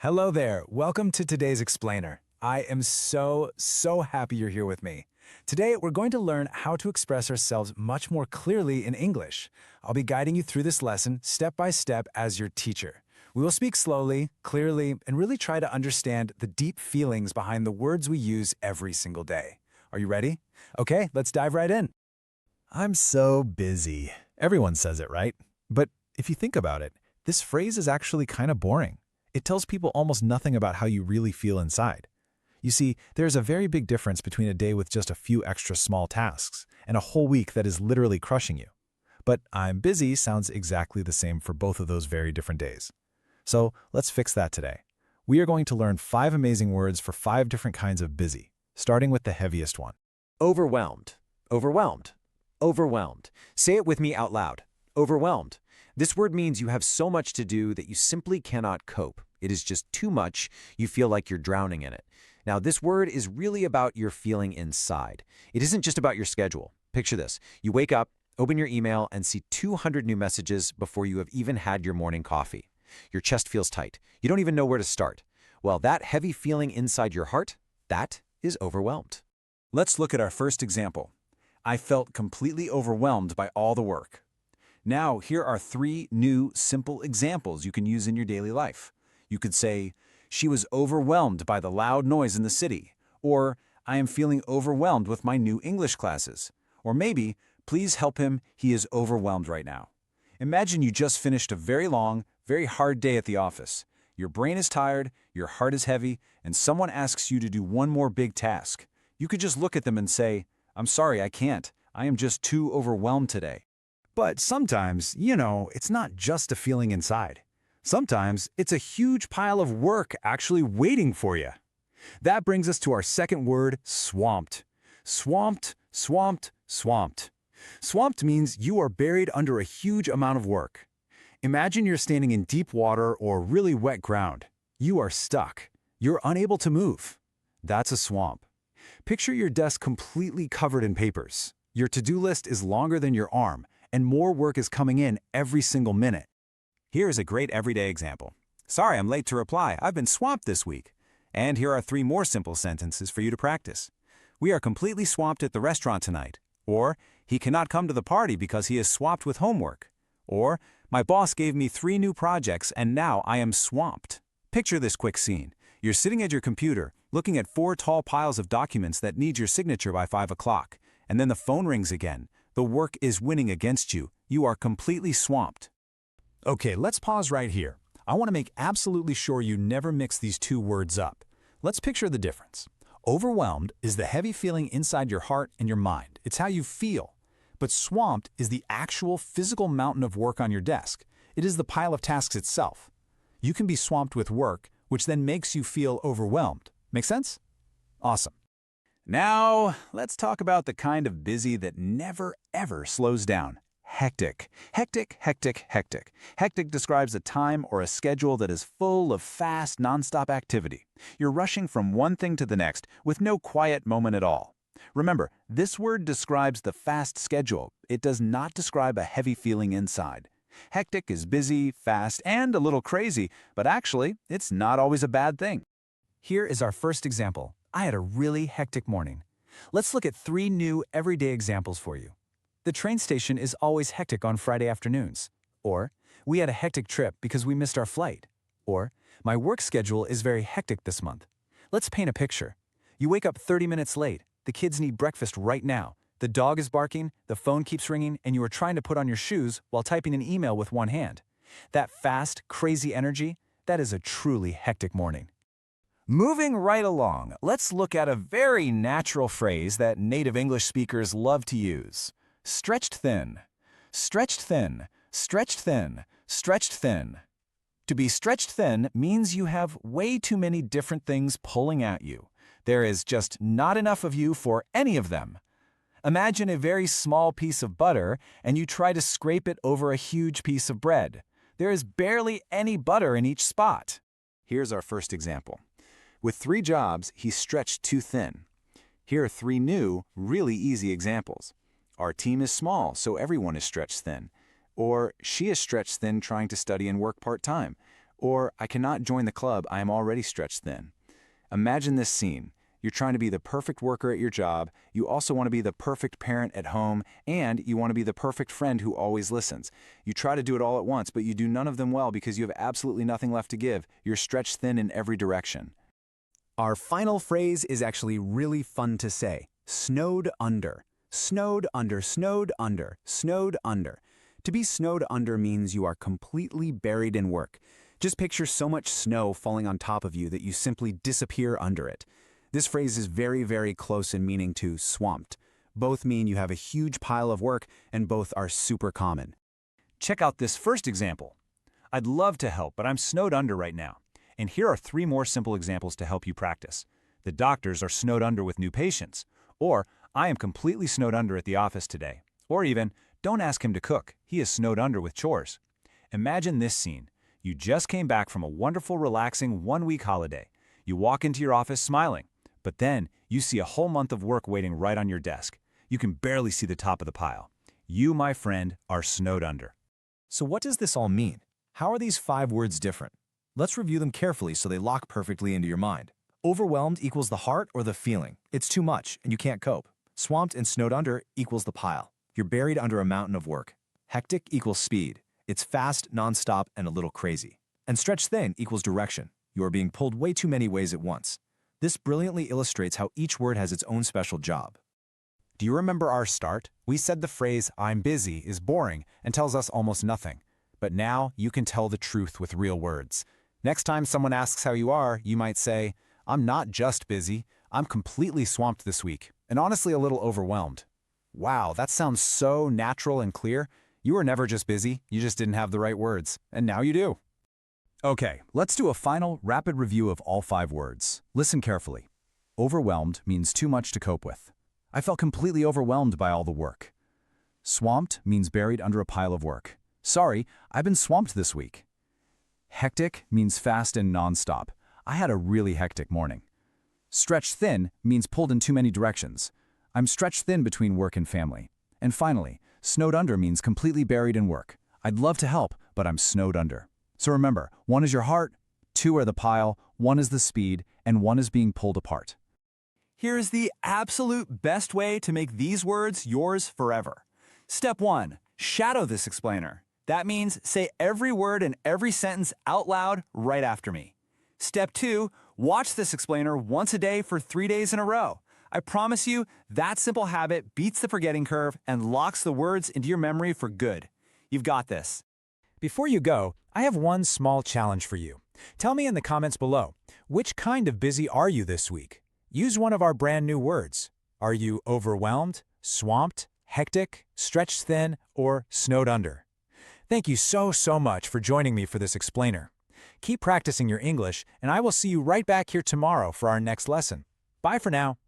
Hello there. Welcome to today's explainer. I am so happy you're here with me. Today, we're going to learn how to express ourselves much more clearly in English. I'll be guiding you through this lesson step by step as your teacher. We will speak slowly, clearly, and really try to understand the deep feelings behind the words we use every single day. Are you ready? Okay, let's dive right in. I'm so busy. Everyone says it, right? But if you think about it, this phrase is actually kind of boring. It tells people almost nothing about how you really feel inside. You see, there's a very big difference between a day with just a few extra small tasks and a whole week that is literally crushing you. But I'm busy sounds exactly the same for both of those very different days. So let's fix that today. We are going to learn 5 amazing words for 5 different kinds of busy, starting with the heaviest one. Overwhelmed, overwhelmed, overwhelmed. Say it with me out loud. Overwhelmed. This word means you have so much to do that you simply cannot cope. It is just too much. You feel like you're drowning in it. Now, this word is really about your feeling inside. It isn't just about your schedule. Picture this. You wake up, open your email, and see 200 new messages before you have even had your morning coffee. Your chest feels tight. You don't even know where to start. Well, that heavy feeling inside your heart, that is overwhelmed. Let's look at our first example. I felt completely overwhelmed by all the work. Now, here are 3 new, simple examples you can use in your daily life. You could say, she was overwhelmed by the loud noise in the city, or I am feeling overwhelmed with my new English classes, or maybe, please help him, he is overwhelmed right now. Imagine you just finished a very long, very hard day at the office. Your brain is tired, your heart is heavy, and someone asks you to do one more big task. You could just look at them and say, I'm sorry, I can't. I am just too overwhelmed today. But sometimes, it's not just a feeling inside. Sometimes it's a huge pile of work actually waiting for you. That brings us to our second word, swamped. Swamped, swamped, swamped. Swamped means you are buried under a huge amount of work. Imagine you're standing in deep water or really wet ground. You are stuck. You're unable to move. That's a swamp. Picture your desk completely covered in papers. Your to-do list is longer than your arm, and more work is coming in every single minute. Here is a great everyday example. Sorry, I'm late to reply. I've been swamped this week. And here are 3 more simple sentences for you to practice. We are completely swamped at the restaurant tonight. Or, he cannot come to the party because he is swamped with homework. Or, my boss gave me 3 new projects and now I am swamped. Picture this quick scene. You're sitting at your computer, looking at 4 tall piles of documents that need your signature by 5 o'clock. And then the phone rings again. The work is winning against you. You are completely swamped. Okay, let's pause right here. I want to make absolutely sure you never mix these 2 words up. Let's picture the difference. Overwhelmed is the heavy feeling inside your heart and your mind. It's how you feel. But swamped is the actual physical mountain of work on your desk. It is the pile of tasks itself. You can be swamped with work, which then makes you feel overwhelmed. Make sense? Awesome. Now, let's talk about the kind of busy that never, ever slows down. Hectic. Hectic, hectic, hectic. Hectic describes a time or a schedule that is full of fast, nonstop activity. You're rushing from one thing to the next with no quiet moment at all. Remember, this word describes the fast schedule. It does not describe a heavy feeling inside. Hectic is busy, fast, and a little crazy, but actually, it's not always a bad thing. Here is our first example. I had a really hectic morning. Let's look at 3 new everyday examples for you. The train station is always hectic on Friday afternoons. Or, we had a hectic trip because we missed our flight. Or, my work schedule is very hectic this month. Let's paint a picture. You wake up 30 minutes late. The kids need breakfast right now. The dog is barking, the phone keeps ringing, and you are trying to put on your shoes while typing an email with one hand. That fast, crazy energy, that is a truly hectic morning. Moving right along, let's look at a very natural phrase that native English speakers love to use. Stretched thin. Stretched thin. Stretched thin. Stretched thin. To be stretched thin means you have way too many different things pulling at you. There is just not enough of you for any of them. Imagine a very small piece of butter and you try to scrape it over a huge piece of bread. There is barely any butter in each spot. Here's our first example. With 3 jobs, he stretched too thin. Here are 3 new, really easy examples. Our team is small, so everyone is stretched thin. Or she is stretched thin trying to study and work part-time. Or, I cannot join the club, I am already stretched thin. Imagine this scene. You're trying to be the perfect worker at your job, you also want to be the perfect parent at home, and you want to be the perfect friend who always listens. You try to do it all at once, but you do none of them well because you have absolutely nothing left to give. You're stretched thin in every direction. Our final phrase is actually really fun to say. Snowed under. Snowed under, snowed under, snowed under. To be snowed under means you are completely buried in work. Just picture so much snow falling on top of you that you simply disappear under it. This phrase is very, very close in meaning to swamped. Both mean you have a huge pile of work, and both are super common. Check out this first example. I'd love to help, but I'm snowed under right now. And here are 3 more simple examples to help you practice. The doctors are snowed under with new patients. Or, I am completely snowed under at the office today. Or even, don't ask him to cook, he is snowed under with chores. Imagine this scene. You just came back from a wonderful, relaxing 1-week holiday. You walk into your office smiling, but then you see a whole month of work waiting right on your desk. You can barely see the top of the pile. You, my friend, are snowed under. So what does this all mean? How are these 5 words different? Let's review them carefully so they lock perfectly into your mind. Overwhelmed equals the heart or the feeling. It's too much and you can't cope. Swamped and snowed under equals the pile. You're buried under a mountain of work. Hectic equals speed. It's fast, nonstop, and a little crazy. And stretched thin equals direction. You are being pulled way too many ways at once. This brilliantly illustrates how each word has its own special job. Do you remember our start? We said the phrase, I'm busy, is boring and tells us almost nothing. But now you can tell the truth with real words. Next time someone asks how you are, you might say, I'm not just busy, I'm completely swamped this week, and honestly a little overwhelmed. Wow, that sounds so natural and clear. You were never just busy, you just didn't have the right words, and now you do. Okay, let's do a final, rapid review of all 5 words. Listen carefully. Overwhelmed means too much to cope with. I felt completely overwhelmed by all the work. Swamped means buried under a pile of work. Sorry, I've been swamped this week. Hectic means fast and nonstop. I had a really hectic morning. Stretched thin means pulled in too many directions. I'm stretched thin between work and family. And finally, snowed under means completely buried in work. I'd love to help, but I'm snowed under. So remember, 1 is your heart, 2 are the pile, 1 is the speed, and 1 is being pulled apart. Here's the absolute best way to make these words yours forever. Step 1, shadow this explainer. That means say every word in every sentence out loud right after me. Step 2, watch this explainer once a day for 3 days in a row. I promise you, that simple habit beats the forgetting curve and locks the words into your memory for good. You've got this. Before you go, I have one small challenge for you. Tell me in the comments below, which kind of busy are you this week? Use one of our brand new words. Are you overwhelmed, swamped, hectic, stretched thin, or snowed under? Thank you so much for joining me for this explainer. Keep practicing your English, and I will see you right back here tomorrow for our next lesson. Bye for now.